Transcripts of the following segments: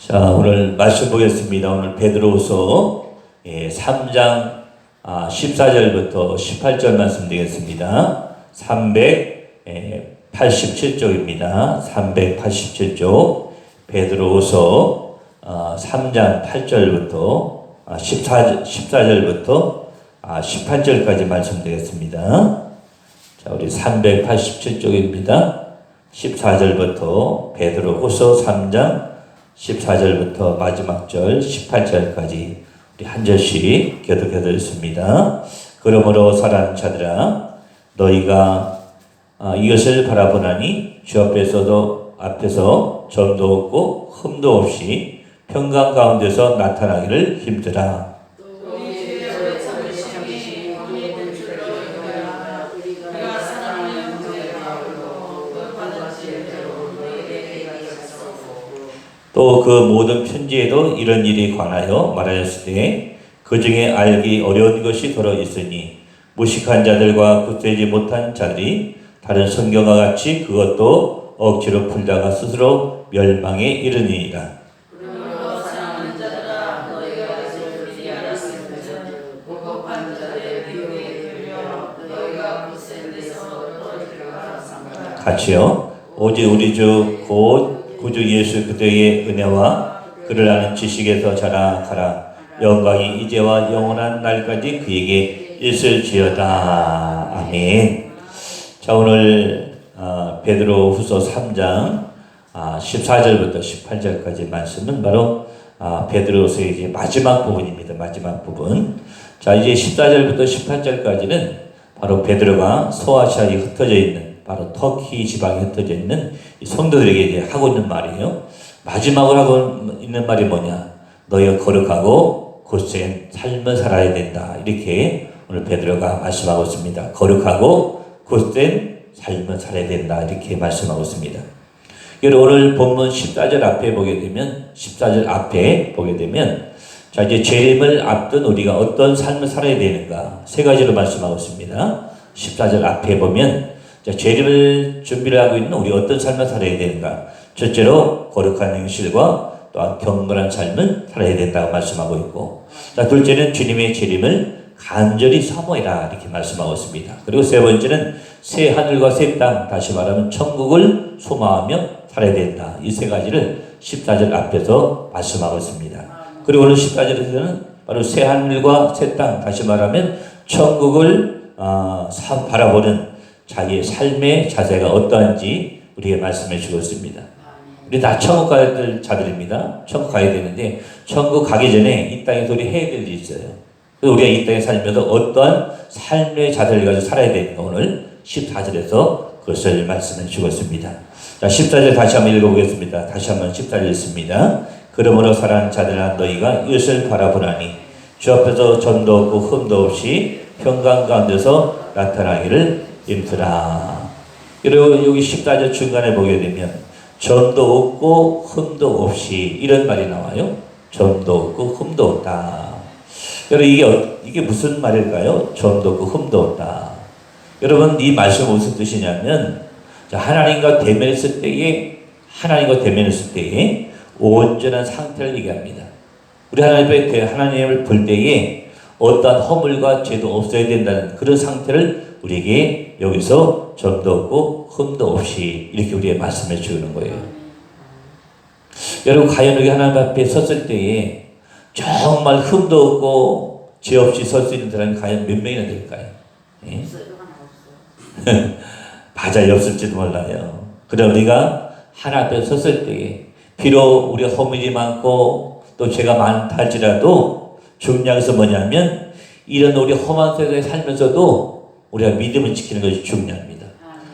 자, 오늘 말씀 보겠습니다. 오늘 베드로후서 3장 14절부터 18절 말씀 되겠습니다. 387쪽입니다. 387쪽 베드로후서 3장 8절부터 14절부터 18절까지 말씀 되겠습니다. 자, 우리 387쪽입니다. 14절부터 베드로후서 3장 14절부터 마지막 절 18절까지 우리 한 절씩 교독해 드렸습니다. 그러므로 사랑하는 자들아 너희가 이것을 바라보나니 주 앞에서 점도 없고 흠도 없이 평강 가운데서 나타나기를 힘쓰라. 또 그 모든 편지에도 이런 일이 관하여 말하였을 때 그 중에 알기 어려운 것이 더러 있으니 무식한 자들과 굳세지 못한 자들이 다른 성경과 같이 그것도 억지로 풀다가 스스로 멸망에 이르니이다. 같이요. 오직 우리 주 곧 구주 예수 그리스도의 은혜와 그를 아는 지식에서 자라가라. 영광이 이제와 영원한 날까지 그에게 있을지어다. 아멘. 자, 오늘 베드로후서 3장 14절부터 18절까지 말씀은 바로 베드로후서의 이제 마지막 부분입니다. 마지막 부분. 자, 이제 14절부터 18절까지는 바로 베드로가 소아시아에 흩어져 있는 바로 터키 지방에 흩어져 있는 성도들에게 이제 하고 있는 말이에요. 마지막으로 하고 있는 말이 뭐냐? 너희가 거룩하고 굳센 삶을 살아야 된다. 이렇게 오늘 베드로가 말씀하고 있습니다. 거룩하고 굳센 삶을 살아야 된다. 이렇게 말씀하고 있습니다. 오늘 본문 14절 앞에 보게 되면 자, 이제 재림을 앞둔 우리가 어떤 삶을 살아야 되는가? 세 가지로 말씀하고 있습니다. 14절 앞에 보면 자, 재림을 준비를 하고 있는 우리 어떤 삶을 살아야 되는가? 첫째로 거룩한 행실과 또한 경건한 삶을 살아야 된다고 말씀하고 있고, 자, 둘째는 주님의 재림을 간절히 사모해라 이렇게 말씀하고 있습니다. 그리고 세 번째는 새 하늘과 새 땅, 다시 말하면 천국을 소망하며 살아야 된다. 이 세 가지를 14절 앞에서 말씀하고 있습니다. 그리고 오늘 14절에서는 바로 새 하늘과 새 땅, 다시 말하면 천국을 바라보는 자기의 삶의 자세가 어떠한지 우리에게 말씀해 주고 있습니다. 우리 다 천국 가야 될 자들입니다. 천국 가야 되는데 천국 가기 전에 이 땅에서 우리 해야 될 일이 있어요. 그래서 우리가 이 땅에 살면서 어떠한 삶의 자세를 가지고 살아야 되는가 오늘 14절에서 그것을 말씀해 주고 있습니다. 자, 14절 다시 한번 읽어보겠습니다. 다시 한번 14절 읽습니다. 그러므로 사랑하는 자들아 너희가 이것을 바라보나니 주 앞에서 점도 없고 흠도 없이 평강 가운데서 나타나기를 힘쓰라. 그리고 여기 14절 중간에 보게 되면 점도 없고 흠도 없이 이런 말이 나와요. 점도 없고 흠도 없다. 여러분 이게 무슨 말일까요? 점도 없고 흠도 없다. 여러분 이 말씀은 무슨 뜻이냐면 하나님과 대면했을 때에 온전한 상태를 얘기합니다. 우리 하나님을 볼 때에 어떠한 허물과 죄도 없어야 된다는 그런 상태를 우리에게 여기서 점도 없고 흠도 없이 이렇게 우리에게 말씀해 주는 거예요. 여러분 과연 우리 하나님 앞에 섰을 때에 정말 흠도 없고 죄 없이 설 수 있는 사람이 과연 몇 명이나 될까요? 예? 맞아요. 없을지도 몰라요. 그러나 우리가 하나님 앞에 섰을 때에 비록 우리가 허물이 많고 또 죄가 많다 할지라도 중요한 것은 뭐냐면 이런 우리 험한 세상에 살면서도 우리가 믿음을 지키는 것이 중요합니다.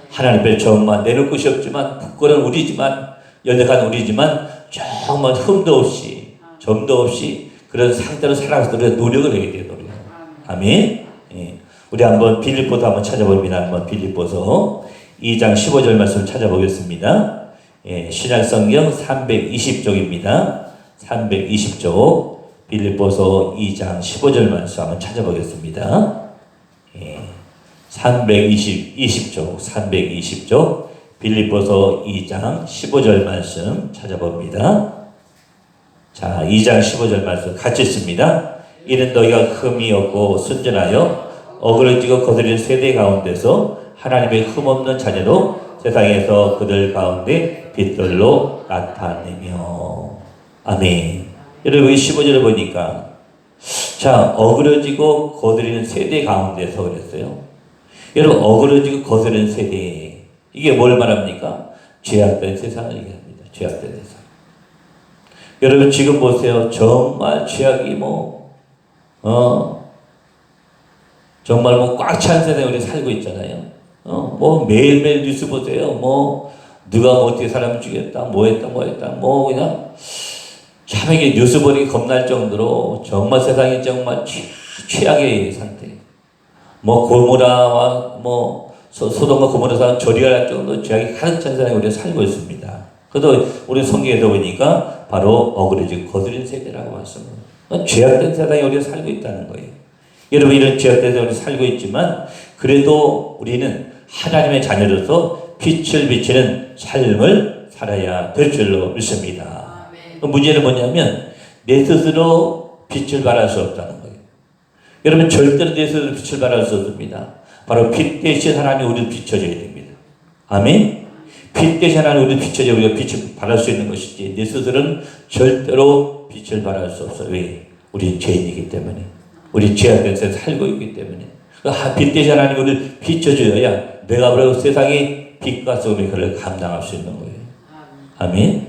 하나님 앞에 정말 내놓을 것이 없지만 부끄러운 우리지만 연약한 우리지만 정말 흠도 없이 점도 없이 그런 상태로 살아가서 우리가 노력을 해야 돼요. 노력. 아멘. 예. 우리 한번 빌립보서 한번 찾아봅니다. 한번 빌립보서 2장 15절 말씀 찾아보겠습니다. 예, 신약성경 320쪽입니다. 320쪽 빌립보서 2장 15절 말씀 한번 찾아보겠습니다. 예. 320쪽 빌립보서 2장 15절 말씀 찾아봅니다. 자, 2장 15절 말씀 같이 있습니다. 이는 너희가 흠이 없고 순전하여 어그러지고 거스리는 세대 가운데서 하나님의 흠없는 자녀로 세상에서 그들 가운데 빛들로 나타내며. 아멘. 여러분 15절을 보니까 자, 어그러지고 거스리는 세대 가운데서 그랬어요. 여러분 어그러지고 거스리는 세대, 이게 뭘 말합니까? 죄악된 세상을 얘기합니다. 죄악된 세상. 여러분 지금 보세요. 정말 죄악이 정말 꽉 찬 세상에 우리 살고 있잖아요. 매일매일 뉴스 보세요. 누가 어떻게 사람 죽였다, 뭐 했다, 그냥 참 이게 뉴스 보니 겁날 정도로 정말 세상이 정말 최악의 상태. 고모라와 소돔과 고모라와 조리할 정도로 죄악이 가득 찬 세상에 우리가 살고 있습니다. 그래도 우리 성경에도 보니까 바로 어그러지고 거스린 세대라고 말씀합니다. 죄악된 세상에 우리가 살고 있다는 거예요. 여러분 이런 죄악된 세상에 우리가 살고 있지만 그래도 우리는 하나님의 자녀로서 빛을 비치는 삶을 살아야 될 줄로 믿습니다. 문제는 뭐냐면 내 스스로 빛을 발할 수 없다는 거예요. 여러분 절대로 내 스스로 빛을 발할 수 없습니다. 바로 빛 대신 하나님이 우리를 비춰줘야 됩니다. 아멘. 빛 대신 하나님 우리를 비춰줘야 우리가 빛을 발할 수 있는 것이지 내 스스로는 절대로 빛을 발할 수 없어요. 왜? 우리 죄인이기 때문에. 우리 죄악된 세상에 살고 있기 때문에. 빛 대신 하나님 우리를 비춰줘야 내가 바로 세상의 빛과 소금의 그를 감당할 수 있는 거예요. 아멘.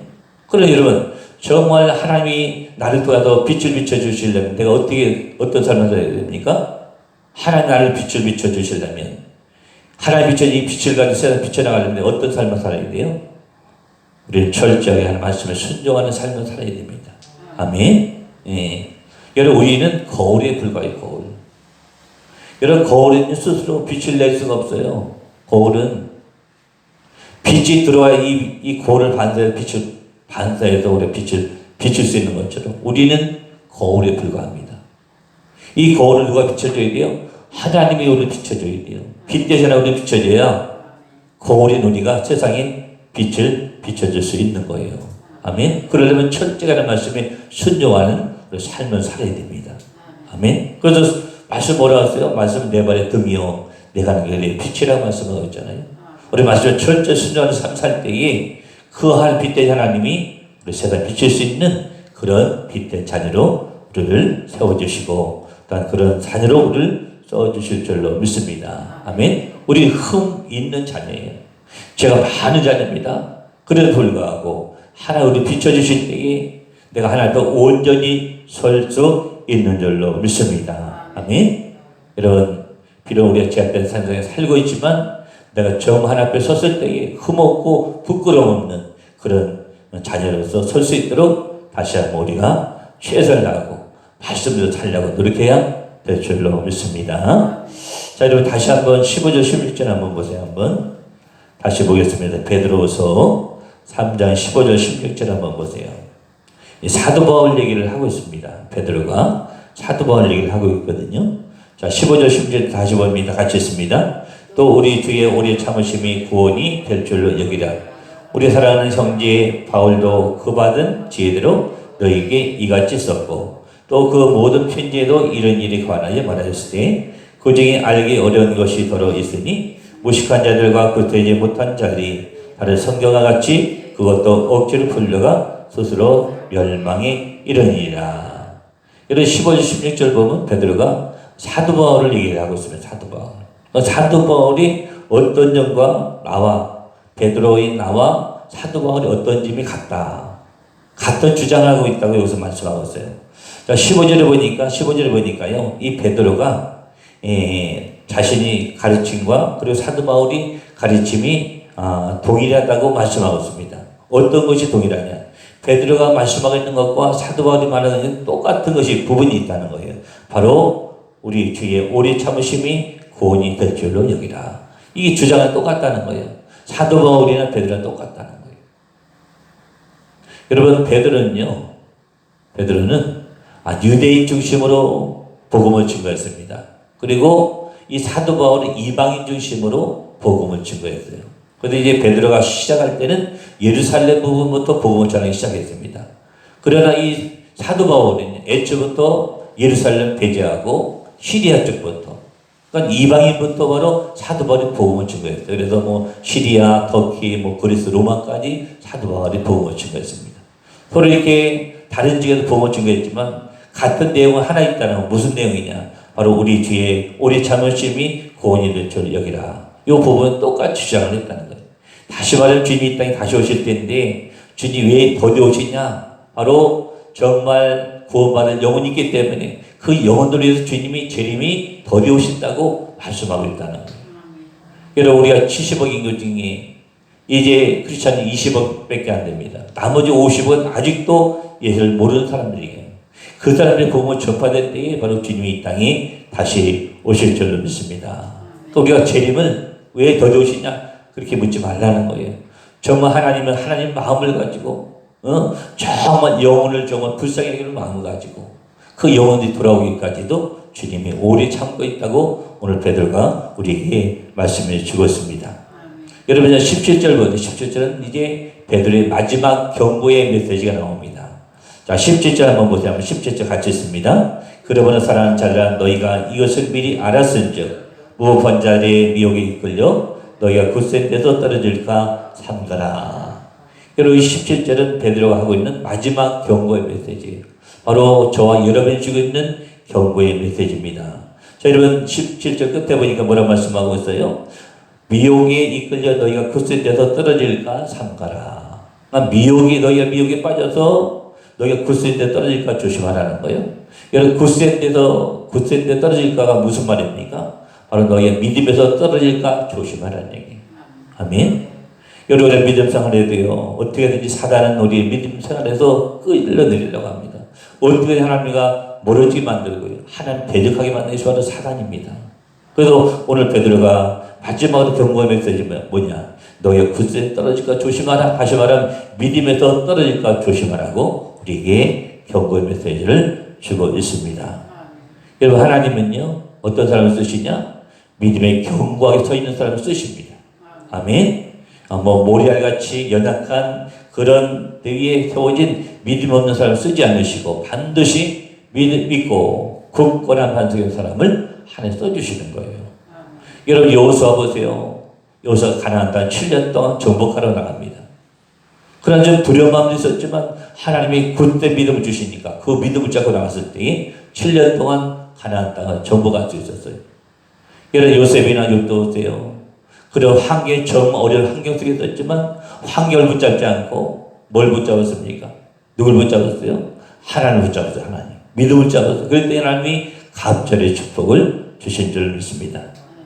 그러나 여러분 정말 하나님이 나를 통해서 빛을 비춰주시려면 내가 어떤 삶을 살아야 됩니까? 하나님 나를 빛을 비춰주시려면 하나님 이 빛을 가지고 세상 비춰나가려면 어떤 삶을 살아야 돼요? 우리는 철저하게 하는 말씀에 순종하는 삶을 살아야 됩니다. 아멘. 예. 여러분 우리는 거울에 불과해요. 거울. 여러분 거울은 스스로 빛을 낼 수가 없어요. 거울은 빛이 들어와야 이 거울을 반사해서 우리 빛을 비출 수 있는 것처럼 우리는 거울에 불과합니다. 이 거울을 누가 비춰줘야 돼요? 하나님이 우리를 비춰줘야 돼요. 빛 대신 우리를 비춰줘야 거울인 우리가 세상에 빛을 비춰줄 수 있는 거예요. 아멘. 그러려면 철저하게 말씀에 순종하는 우리 삶을 살아야 됩니다. 아멘. 그래서 말씀 뭐라고 했어요? 말씀 내 발의 등이요 내가 하는 게 내 빛이라고 말씀하고 있잖아요. 우리 말씀에 철저히 순종하는 삶 살 때에 그 빛된 하나님이 우리 세상에 비칠 수 있는 그런 빛된 자녀로 우리를 세워주시고 또한 그런 자녀로 우리를 써주실 줄로 믿습니다. 아멘. 우리 흠 있는 자녀예요. 제가 많은 자녀입니다. 그래도 불구하고 하나님 우리 비춰주실 때에 내가 하나님 앞에 온전히 설 수 있는 줄로 믿습니다. 아멘. 여러분 비록 우리가 제약된 세상에 살고 있지만 내가 정 하나님 앞에 섰을 때에 흠없고 부끄러움 없는 그런 자녀로서 설 수 있도록 다시 한번 우리가 최선을 다하고 말씀대로 살려고 노력해야 될 줄로 믿습니다. 자, 여러분 다시 한번 15절 16절 한번 보세요. 한번 다시 보겠습니다. 베드로후서 3장 15절 16절 한번 보세요. 사도 바울 얘기를 하고 있습니다. 베드로가 사도 바울 얘기를 하고 있거든요. 자, 15절 16절 다시 봅니다. 같이 있습니다. 또 우리 주의 오래 참으심이 구원이 될 줄로 여기라. 우리 사랑하는 형제 바울도 그 받은 지혜대로 너에게 이같이 썼고 또 그 모든 편지에도 이런 일에 관하여 말하였을 때 그 중에 알기 어려운 것이 더러 있으니 무식한 자들과 그 되지 못한 자들이 다른 성경과 같이 그것도 억지로 풀려가 스스로 멸망에 이르니라. 이런 15절 16절 보면 베드로가 사도 바울을 얘기하고 있습니다. 사도 바울. 사도 바울이 어떤 점과 나와 베드로인 나와 사도 바울이 어떤 점이 같다. 같은 주장하고 있다고 여기서 말씀하고 있어요. 자, 15절에 보니까요. 이 베드로가 자신이 가르침과 그리고 사도 바울이 가르침이 동일하다고 말씀하고 있습니다. 어떤 것이 동일하냐? 베드로가 말씀하고 있는 것과 사도 바울이 말하는 것은 똑같은 것이 부분이 있다는 거예요. 바로 우리 주의 오래 참으심이 구원이 될 줄로 여기라. 이게 주장은 똑같다는 거예요. 사도 바울이나 베드로는 똑같다는 거예요. 여러분 베드로는 유대인 중심으로 복음을 증거했습니다. 그리고 이 사도 바울은 이방인 중심으로 복음을 증거했어요. 그런데 이제 베드로가 시작할 때는 예루살렘 부분부터 복음을 전하기 시작했습니다. 그러나 이 사도 바울은 애초부터 예루살렘 배제하고 시리아 쪽부터, 그러니까 이방인부터 바로 사도 바울이 복음을 증거했어요. 그래서 뭐 시리아, 터키, 뭐 그리스, 로마까지 사도 바울이 복음을 증거했습니다. 서로 이렇게 다른 지역에서 복음을 증거했지만 같은 내용은 하나 있다는 건 무슨 내용이냐? 바로 우리 뒤에 오래 참으심이 구원이 될 줄 여기라. 이 부분은 똑같이 주장을 했다는 거예요. 다시 말하면 주님이 이 땅에 다시 오실 텐데 주님이 왜 더디 오시냐? 바로 정말 구원받을 영혼이 있기 때문에 그 영혼들을 위해서 주님이 재림이 더디 오신다고 말씀하고 있다는 거예요. 여러분 우리가 70억 인구 중에 이제 크리스찬이 20억밖에 안 됩니다. 나머지 50억은 아직도 예수를 모르는 사람들이에요. 그 사람들의 복음을 전파될 때에 바로 주님이 이 땅에 다시 오실 줄로 믿습니다. 그러니까 우리가 재림을 왜 더디 오시냐? 그렇게 묻지 말라는 거예요. 정말 하나님은 하나님 마음을 가지고 정말 영혼을 정말 불쌍히 여기는 마음을 가지고 그 영혼이 돌아오기까지도 주님이 오래 참고 있다고 오늘 베드로가 우리에게 말씀해 주었습니다. 여러분 17절 17절은 이제 베드로의 마지막 경고의 메시지가 나옵니다. 자 17절 한번 보세요. 17절 같이 읽습니다. 그러므로 사랑하는 자들아 너희가 이것을 미리 알았은즉 무법한 자들의 미혹에 이끌려 너희가 굳센 데서 떨어질까 삼가라. 여러분 17절은 베드로가 하고 있는 마지막 경고의 메시지예요. 바로 저와 여러분이 주고 있는 경고의 메시지입니다. 자 여러분 17절 끝에 보니까 뭐라 말씀하고 있어요? 미혹에 이끌려 너희가 굳센 데서 떨어질까 삼가라. 미혹이 너희가 미혹에 빠져서 너희가 굳센 데 떨어질까 조심하라는 거예요. 여러분 굳센 데 떨어질까가 무슨 말입니까? 바로 너희가 믿음에서 떨어질까 조심하라는 얘기예요. 아멘. 여러분 우리가 믿음 생활해도요 어떻게든지 사단은 우리의 믿음 생활에서 끌어내리려고 합니다. 어떻게 하나님과 멀어지게 만들고요. 하나님 대적하게 만드는 것이 바로 사단입니다. 그래서 오늘 베드로가 마지막으로 경고의 메시지가 뭐냐? 너희가 굳세 떨어질까 조심하라. 다시 말하면 믿음에서 떨어질까 조심하라고 우리에게 경고의 메시지를 주고 있습니다. 여러분 하나님은요 어떤 사람을 쓰시냐? 믿음에 견고하게 서 있는 사람을 쓰십니다. 아멘. 모리알같이 연약한 그런 데 위에 세워진 믿음 없는 사람을 쓰지 않으시고 반드시 믿고 굳건한 반석의 사람을 하나님 써주시는 거예요. 여러분 여호수아 보세요. 여호수아가 가나안 땅 7년 동안 정복하러 나갑니다. 그러나 좀 두려운 마음도 있었지만 하나님이 굳게 믿음을 주시니까 그 믿음을 잡고 나갔을 때 7년 동안 가나안 땅을 정복할 수 있었어요. 여러분 요셉이나 욥도 보세요. 그리고 정말 어려운 환경 속에 있었지만 환경을 붙잡지 않고 뭘 붙잡았습니까? 누굴 붙잡았어요? 하나님을 붙잡았어요. 하나님. 믿음을 붙잡았어요. 그럴 때 하나님이 갑절의 축복을 주신 줄 믿습니다.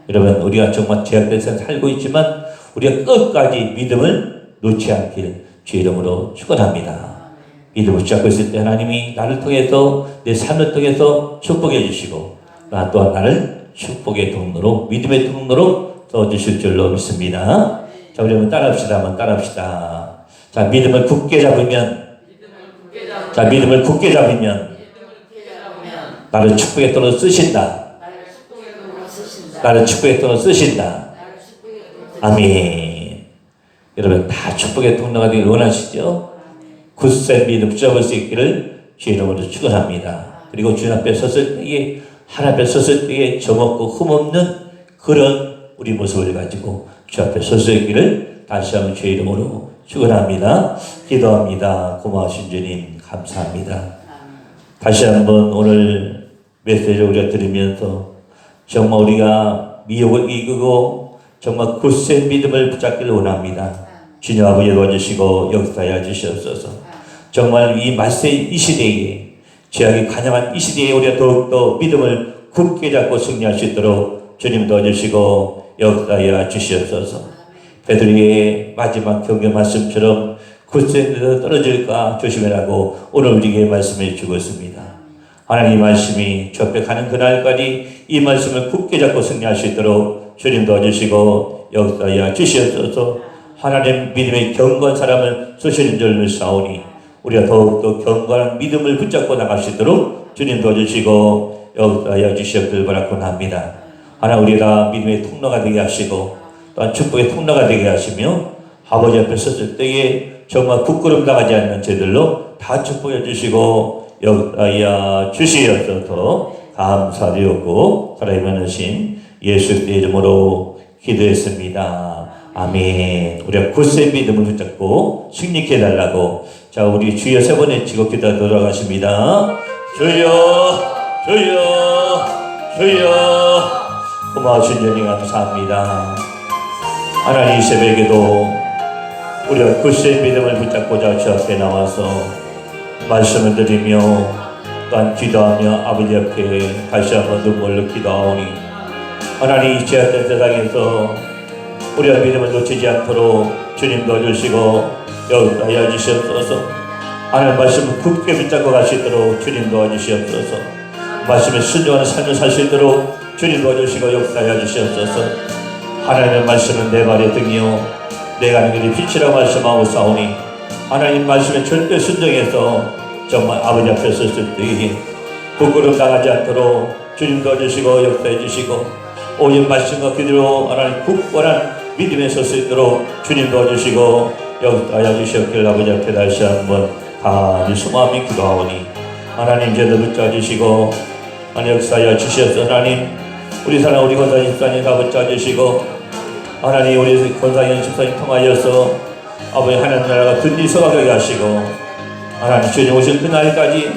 여러분 우리가 정말 제약된 세상 살고 있지만 우리가 끝까지 믿음을 놓지 않길 주의 이름으로 축원합니다. 믿음을 붙잡고 있을 때 하나님이 나를 통해서 내 삶을 통해서 축복해 주시고 나 또한 나를 축복의 통로로 믿음의 통로로 써주실 줄로 믿습니다. 자, 우리 한번 따라합시다. 한번 따라합시다. 자, 믿음을 굳게 잡으면 나를 축복의 통로로 쓰신다. 나를 축복의 통로로 쓰신다. 아멘. 여러분 다 축복의 통로가 되길 원하시죠? 굳센 믿음 붙잡을 수 있기를 주의 이름으로 축원합니다. 그리고 주님 앞에 섰을 때에 하나님 앞에 섰을 때에 점없고 흠없는 그런 우리 모습을 가지고 주 앞에 설 수 있기를 다시 한번 주의 이름으로 축원합니다. 기도합니다. 고마우신 주님 감사합니다. 다시 한번 오늘 메시지를 우리가 들으면서 정말 우리가 미혹을 이기고 정말 굳센 믿음을 붙잡기를 원합니다. 주님 아버지 도와주시고 역사하여 주시옵소서. 정말 이 말세 이 시대에 죄악이 관영한 이 시대에 우리가 더욱더 믿음을 굳게 잡고 승리할 수 있도록 주님 도와주시고 역사하여 주시옵소서. 베드로의 마지막 경계 말씀처럼 굳센 데서 떨어질까 조심해라고 오늘 우리에게 말씀해 주고 있습니다. 하나님 말씀이 주 앞에 가는 그날까지 이 말씀을 굳게 잡고 승리할 수 있도록 주님 도와주시고 역사하여 주시옵소서. 하나님 믿음의 견고한 사람을 쓰시는 줄 믿사오니 우리가 더욱더 견고한 믿음을 붙잡고 나갈 수 있도록 주님 도와주시고 역사하여 주시옵길 바라곤 합니다. 하나님 우리가 믿음의 통로가 되게 하시고 또한 축복의 통로가 되게 하시며 아버지 앞에 섰을 때에 정말 부끄럼 당하지 않는 저들로 다 축복해 주시고 역하여 주시옵소서. 감사드리고 살아있는 하신 예수 그리스도의 이름으로 기도했습니다. 아멘. 우리가 굳세 믿음을 붙잡고 승리케 해달라고. 자, 우리 주여 세 번 외치고 기도 돌아가십니다. 주여, 주여, 주여. 고마우신 주님 감사합니다. 하나님 이 새벽에도 우리가 굳세 믿음을 붙잡고자 주 앞에 나와서 말씀을 드리며 또한 기도하며 아버지 앞에 다시 한번 눈물로 기도하오니 하나님 이 죄악된 세상에서 우리가 믿음을 놓치지 않도록 주님 도와주시고 여기하여 주시옵소서. 하나님 말씀을 굳게 붙잡고 갈 수 있도록 주님 도와주시옵소서. 말씀에 순종하는 삶을 살 수 있도록 주님 도와주시고 역사하여 주시옵소서. 하나님의 말씀은 내 발의 등이요 내가 하는 길이 빛이라고 말씀하고 싸우니 하나님 말씀에 절대 순종해서 정말 아버지 앞에 섰을 때 부끄러움 당하지 않도록 주님 도와주시고 역사해 주시고 오직 말씀과 그대로 하나님 굳건한 믿음에 설 수 있도록 주님 도와주시고 역사하여 주시옵길 아버지 앞에 다시 한번 간절히 소망하며 기도하오니 하나님 죄도 붙잡으시고 하나님 역사하여 주시옵소서. 하나님 우리 사랑 우리 권사님 집사님 다 붙잡으시고 하나님 우리 권사님 집사님 통하여서 아버지 하나님 나라가 든든히 서가게 하시고 하나님 주님 오신 그날까지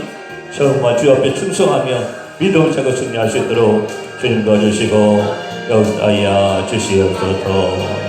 정말 주 앞에 충성하며 믿음을 찾고 승리할 수 있도록 주님 도와주시고 역사하여 주시옵소서.